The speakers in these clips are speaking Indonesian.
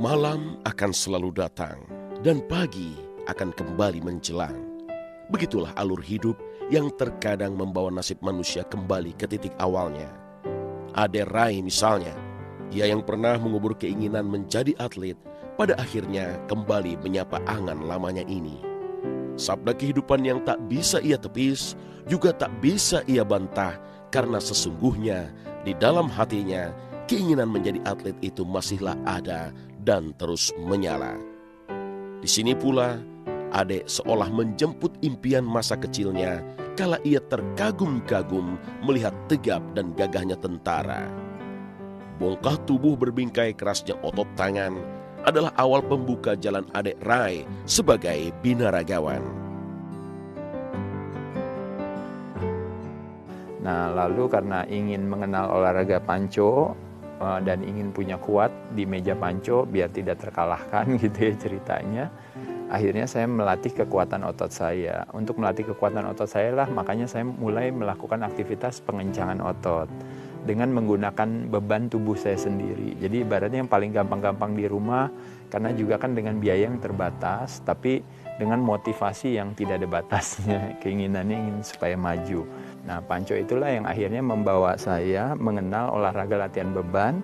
Malam akan selalu datang dan pagi akan kembali menjelang. Begitulah alur hidup yang terkadang membawa nasib manusia kembali ke titik awalnya. Ade Rai misalnya, ia yang pernah mengubur keinginan menjadi atlet, pada akhirnya kembali menyapa angan lamanya ini. Sabda kehidupan yang tak bisa ia tepis, juga tak bisa ia bantah, karena sesungguhnya di dalam hatinya keinginan menjadi atlet itu masihlah ada dan terus menyala. Di sini pula Ade seolah menjemput impian masa kecilnya kala ia terkagum-kagum melihat tegap dan gagahnya tentara. Bongkah tubuh berbingkai kerasnya otot tangan adalah awal pembuka jalan Ade Rai sebagai binaragawan. Nah, lalu karena ingin mengenal olahraga panco dan ingin punya kuat di meja panco biar tidak terkalahkan gitu ya ceritanya. Akhirnya saya melatih kekuatan otot saya. Untuk melatih kekuatan otot saya lah, makanya saya mulai melakukan aktivitas pengencangan otot dengan menggunakan beban tubuh saya sendiri. Jadi ibaratnya yang paling gampang-gampang di rumah, karena juga kan dengan biaya yang terbatas, tapi dengan motivasi yang tidak ada batasnya, keinginannya ingin supaya maju. Nah, panco itulah yang akhirnya membawa saya mengenal olahraga latihan beban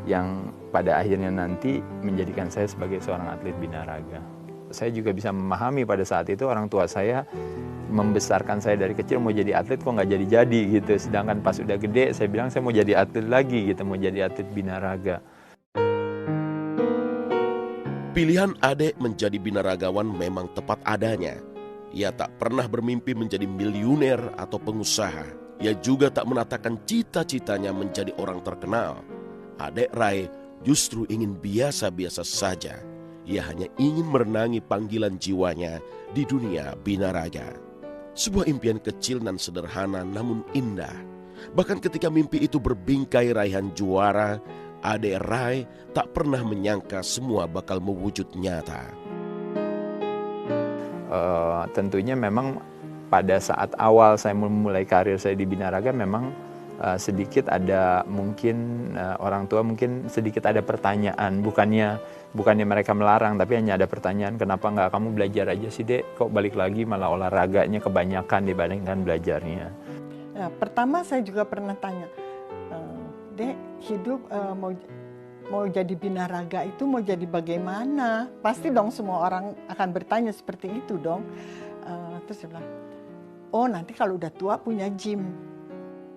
yang pada akhirnya nanti menjadikan saya sebagai seorang atlet binaraga. Saya juga bisa memahami pada saat itu orang tua saya membesarkan saya dari kecil mau jadi atlet kok nggak jadi-jadi gitu. Sedangkan pas udah gede saya bilang saya mau jadi atlet lagi gitu, mau jadi atlet binaraga. Pilihan Ade menjadi binaragawan memang tepat adanya. Ia tak pernah bermimpi menjadi miliuner atau pengusaha. Ia juga tak menatakan cita-citanya menjadi orang terkenal. Ade Rai justru ingin biasa-biasa saja. Ia hanya ingin merenangi panggilan jiwanya di dunia binaraga. Sebuah impian kecil dan sederhana namun indah. Bahkan ketika mimpi itu berbingkai raihan juara, Ade Rai tak pernah menyangka semua bakal mewujud nyata. Tentunya memang pada saat awal saya memulai karir saya di binaraga memang sedikit ada mungkin orang tua mungkin sedikit ada pertanyaan, bukannya mereka melarang, tapi hanya ada pertanyaan, kenapa nggak kamu belajar aja sih Dek, kok balik lagi malah olahraganya kebanyakan dibandingkan belajarnya. Ya, pertama saya juga pernah tanya, Dek hidup mau jadi binaraga itu mau jadi bagaimana? Pasti dong semua orang akan bertanya seperti itu dong. Terus dia bilang, oh nanti kalau udah tua punya gym,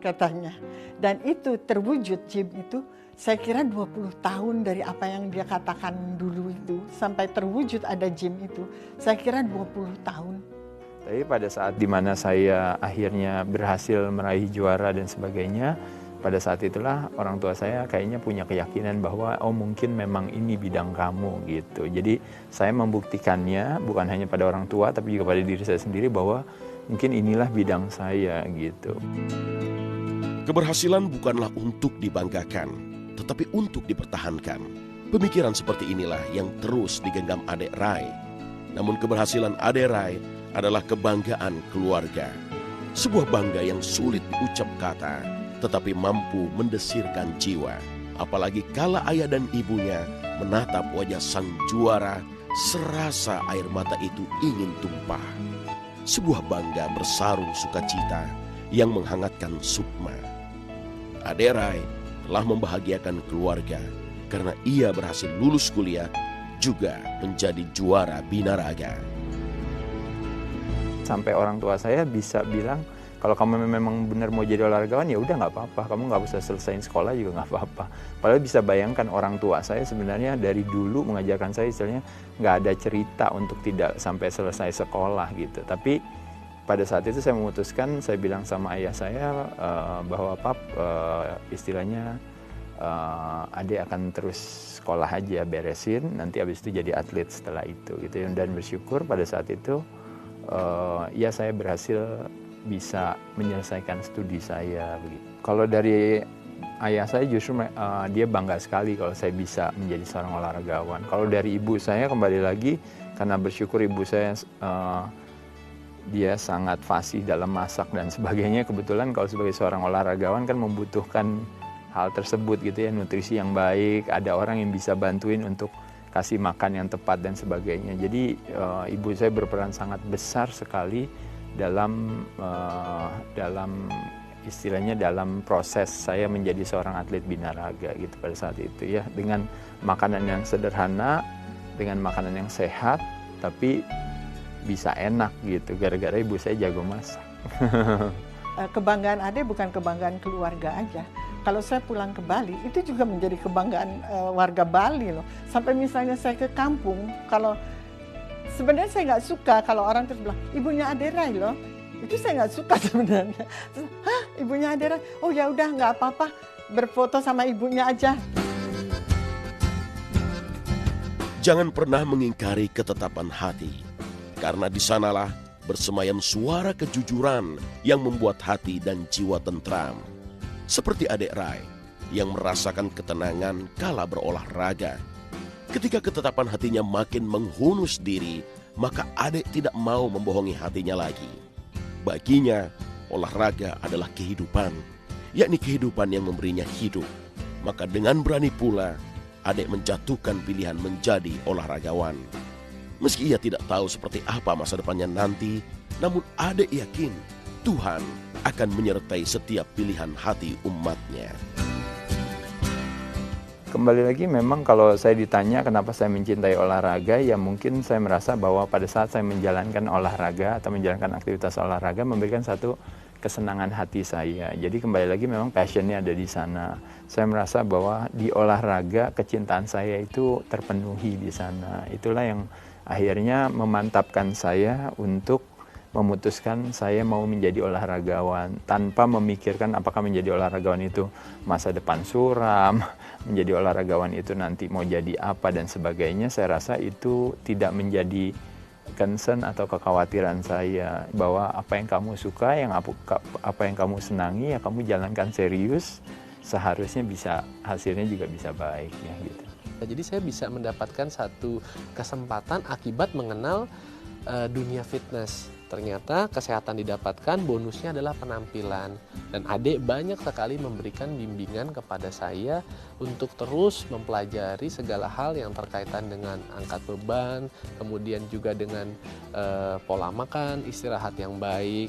katanya. Dan itu terwujud gym itu, saya kira 20 tahun dari apa yang dia katakan dulu itu, sampai terwujud ada gym itu, saya kira 20 tahun. Tapi pada saat dimana saya akhirnya berhasil meraih juara dan sebagainya, pada saat itulah orang tua saya kayaknya punya keyakinan bahwa oh mungkin memang ini bidang kamu gitu. Jadi saya membuktikannya bukan hanya pada orang tua tapi juga pada diri saya sendiri bahwa mungkin inilah bidang saya gitu. Keberhasilan bukanlah untuk dibanggakan, tetapi untuk dipertahankan. Pemikiran seperti inilah yang terus digenggam Ade Rai. Namun keberhasilan Ade Rai adalah kebanggaan keluarga. Sebuah bangga yang sulit diucap kata, tetapi mampu mendesirkan jiwa. Apalagi kala ayah dan ibunya menatap wajah sang juara, serasa air mata itu ingin tumpah. Sebuah bangga bersarung sukacita yang menghangatkan sukma. Ade Rai telah membahagiakan keluarga karena ia berhasil lulus kuliah juga menjadi juara binaraga. Sampai orang tua saya bisa bilang, kalau kamu memang benar mau jadi olahragawan ya udah nggak apa-apa, kamu nggak usah selesaiin sekolah juga nggak apa-apa. Padahal bisa bayangkan orang tua saya sebenarnya dari dulu mengajarkan saya istilahnya nggak ada cerita untuk tidak sampai selesai sekolah gitu. Tapi pada saat itu saya memutuskan, saya bilang sama ayah saya bahwa Pap istilahnya Ade akan terus sekolah aja beresin, nanti abis itu jadi atlet setelah itu gitu. Dan bersyukur pada saat itu ya saya berhasil bisa menyelesaikan studi saya begitu. Kalau dari ayah saya justru dia bangga sekali kalau saya bisa menjadi seorang olahragawan. Kalau dari ibu saya kembali lagi, karena bersyukur ibu saya dia sangat fasih dalam masak dan sebagainya. Kebetulan kalau sebagai seorang olahragawan kan membutuhkan hal tersebut gitu ya, nutrisi yang baik, ada orang yang bisa bantuin untuk kasih makan yang tepat dan sebagainya. Jadi ibu saya berperan sangat besar sekali dalam istilahnya dalam proses saya menjadi seorang atlet binaraga gitu pada saat itu ya, dengan makanan yang sederhana, dengan makanan yang sehat tapi bisa enak gitu gara-gara ibu saya jago masak. Kebanggaan Ade bukan kebanggaan keluarga aja. Kalau saya pulang ke Bali itu juga menjadi kebanggaan warga Bali loh. Sampai misalnya saya ke kampung, kalau sebenarnya saya nggak suka kalau orang terus bilang ibunya Ade Rai loh. Itu saya nggak suka sebenarnya. Terus, hah, ibunya Ade Rai? Oh ya udah nggak apa-apa, berfoto sama ibunya aja. Jangan pernah mengingkari ketetapan hati, karena di sanalah bersemayam suara kejujuran yang membuat hati dan jiwa tentram. Seperti adik Rai yang merasakan ketenangan kala berolahraga. Ketika ketetapan hatinya makin menghunus diri, maka adik tidak mau membohongi hatinya lagi. Baginya, olahraga adalah kehidupan, yakni kehidupan yang memberinya hidup. Maka dengan berani pula, adik menjatuhkan pilihan menjadi olahragawan. Meski ia tidak tahu seperti apa masa depannya nanti, namun adik yakin Tuhan akan menyertai setiap pilihan hati umatnya. Kembali lagi memang kalau saya ditanya kenapa saya mencintai olahraga, ya mungkin saya merasa bahwa pada saat saya menjalankan olahraga atau menjalankan aktivitas olahraga memberikan satu kesenangan hati saya. Jadi kembali lagi memang passionnya ada di sana. Saya merasa bahwa di olahraga kecintaan saya itu terpenuhi di sana. Itulah yang akhirnya memantapkan saya untuk memutuskan saya mau menjadi olahragawan tanpa memikirkan apakah menjadi olahragawan itu masa depan suram, menjadi olahragawan itu nanti mau jadi apa dan sebagainya. Saya rasa itu tidak menjadi concern atau kekhawatiran saya, bahwa apa yang kamu suka, apa yang kamu senangi ya kamu jalankan serius, seharusnya bisa hasilnya juga bisa baik ya gitu. Jadi saya bisa mendapatkan satu kesempatan akibat mengenal dunia fitness. Ternyata kesehatan didapatkan, bonusnya adalah penampilan. Dan adik banyak sekali memberikan bimbingan kepada saya untuk terus mempelajari segala hal yang terkaitan dengan angkat beban, kemudian juga dengan pola makan, istirahat yang baik.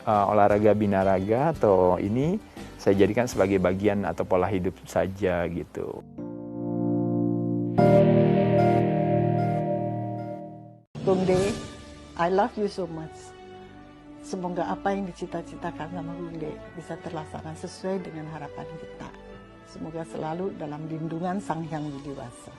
Olahraga binaraga atau ini saya jadikan sebagai bagian atau pola hidup saja gitu. Bung De, I love you so much. Semoga apa yang dicita-citakan sama Bung De bisa terlaksana sesuai dengan harapan kita. Semoga selalu dalam lindungan Sang Hyang Widi Wasa.